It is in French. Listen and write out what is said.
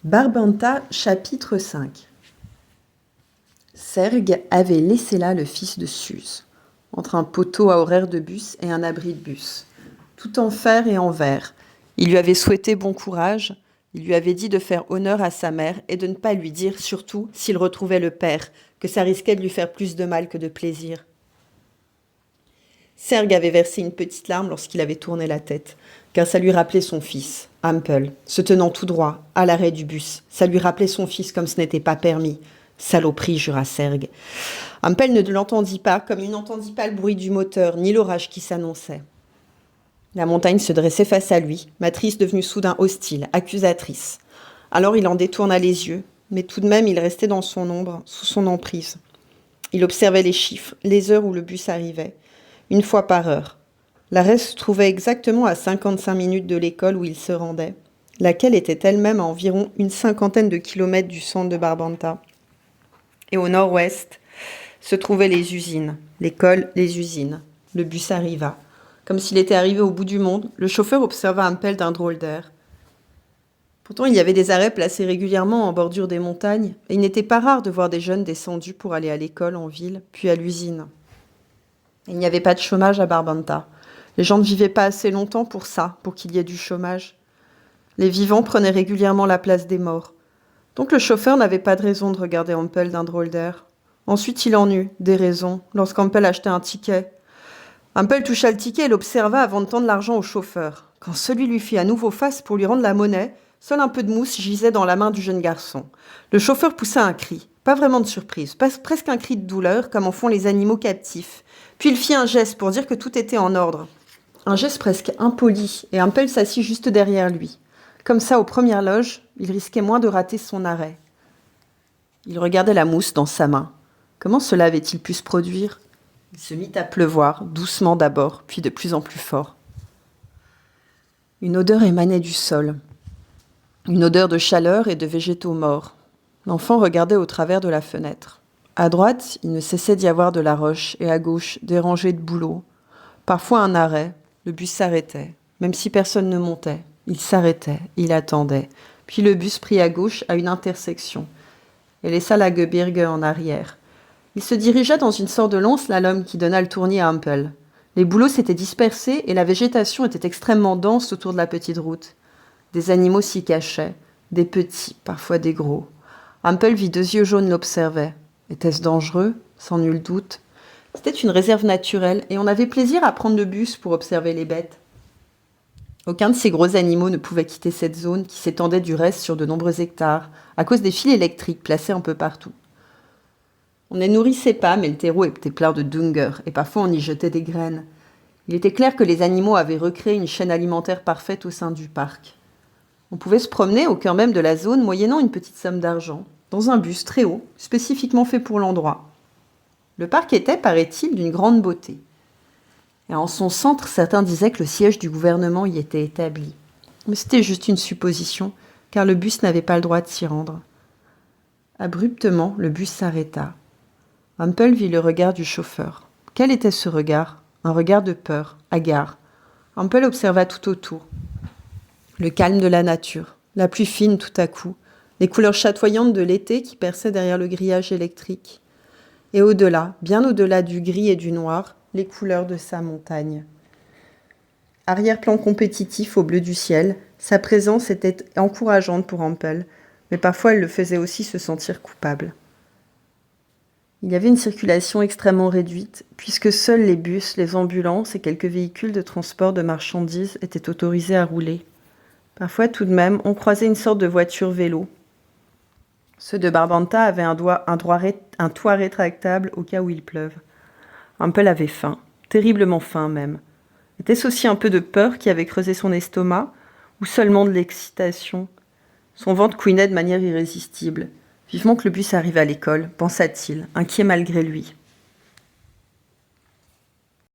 Barbanta, chapitre 5. Sergue avait laissé là le fils de Suse, entre un poteau à horaire de bus et un abri de bus, tout en fer et en verre. Il lui avait souhaité bon courage, il lui avait dit de faire honneur à sa mère et de ne pas lui dire, surtout, s'il retrouvait le père, que ça risquait de lui faire plus de mal que de plaisir. Sergue avait versé une petite larme lorsqu'il avait tourné la tête, car ça lui rappelait son fils, Hampel, se tenant tout droit, à l'arrêt du bus. Ça lui rappelait son fils comme ce n'était pas permis. Saloperie, jura Sergue. Hampel ne l'entendit pas, comme il n'entendit pas le bruit du moteur, ni l'orage qui s'annonçait. La montagne se dressait face à lui, matrice devenue soudain hostile, accusatrice. Alors il en détourna les yeux, mais tout de même il restait dans son ombre, sous son emprise. Il observait les chiffres, les heures où le bus arrivait, une fois par heure. L'arrêt se trouvait exactement à 55 minutes de l'école où il se rendait, laquelle était elle-même à environ une 50aine de kilomètres du centre de Barbanta. Et au nord-ouest se trouvaient les usines, l'école, les usines. Le bus arriva. Comme s'il était arrivé au bout du monde, le chauffeur observa Hampel d'un drôle d'air. Pourtant, il y avait des arrêts placés régulièrement en bordure des montagnes, et il n'était pas rare de voir des jeunes descendus pour aller à l'école en ville, puis à l'usine. Il n'y avait pas de chômage à Barbanta. Les gens ne vivaient pas assez longtemps pour ça, pour qu'il y ait du chômage. Les vivants prenaient régulièrement la place des morts. Donc le chauffeur n'avait pas de raison de regarder Hampel d'un drôle d'air. Ensuite, il en eut des raisons, lorsqu'Hampel achetait un ticket. Hampel toucha le ticket et l'observa avant de tendre l'argent au chauffeur. Quand celui lui fit à nouveau face pour lui rendre la monnaie, seul un peu de mousse gisait dans la main du jeune garçon. Le chauffeur poussa un cri, pas vraiment de surprise, presque un cri de douleur, comme en font les animaux captifs. Puis il fit un geste pour dire que tout était en ordre. Un geste presque impoli, et Hampel s'assit juste derrière lui. Comme ça, aux premières loges, il risquait moins de rater son arrêt. Il regardait la mousse dans sa main. Comment cela avait-il pu se produire ? Il se mit à pleuvoir, doucement d'abord, puis de plus en plus fort. Une odeur émanait du sol. Une odeur de chaleur et de végétaux morts. L'enfant regardait au travers de la fenêtre. À droite, il ne cessait d'y avoir de la roche, et à gauche, des rangées de bouleaux. Parfois un arrêt, le bus s'arrêtait, même si personne ne montait. Il s'arrêtait, il attendait. Puis le bus prit à gauche à une intersection et laissa la Gebirge en arrière. Il se dirigea dans une sorte de long slalom qui donna le tournis à Hampel. Les bouleaux s'étaient dispersés et la végétation était extrêmement dense autour de la petite route. Des animaux s'y cachaient, des petits, parfois des gros. Hampel vit 2 yeux jaunes l'observaient. Était-ce dangereux ? Sans nul doute. C'était une réserve naturelle et on avait plaisir à prendre le bus pour observer les bêtes. Aucun de ces gros animaux ne pouvait quitter cette zone qui s'étendait du reste sur de nombreux hectares, à cause des fils électriques placés un peu partout. On ne les nourrissait pas, mais le terreau était plein de dunger, et parfois on y jetait des graines. Il était clair que les animaux avaient recréé une chaîne alimentaire parfaite au sein du parc. On pouvait se promener au cœur même de la zone, moyennant une petite somme d'argent, dans un bus très haut, spécifiquement fait pour l'endroit. Le parc était, paraît-il, d'une grande beauté. Et en son centre, certains disaient que le siège du gouvernement y était établi. Mais c'était juste une supposition, car le bus n'avait pas le droit de s'y rendre. Abruptement, le bus s'arrêta. Hampel vit le regard du chauffeur. Quel était ce regard ? Un regard de peur, hagard. Hampel observa tout autour. Le calme de la nature, la pluie fine tout à coup, les couleurs chatoyantes de l'été qui perçaient derrière le grillage électrique. Et au-delà, bien au-delà du gris et du noir, les couleurs de sa montagne. Arrière-plan compétitif au bleu du ciel, sa présence était encourageante pour Hampel, mais parfois elle le faisait aussi se sentir coupable. Il y avait une circulation extrêmement réduite, puisque seuls les bus, les ambulances et quelques véhicules de transport de marchandises étaient autorisés à rouler. Parfois tout de même, on croisait une sorte de voiture vélo. Ceux de Barbanta avaient un toit rétractable au cas où il pleuve. Hampel avait faim, terriblement faim même. Était-ce aussi un peu de peur qui avait creusé son estomac, ou seulement de l'excitation ? Son ventre couinait de manière irrésistible. Vivement que le bus arrive à l'école, pensa-t-il, inquiet malgré lui.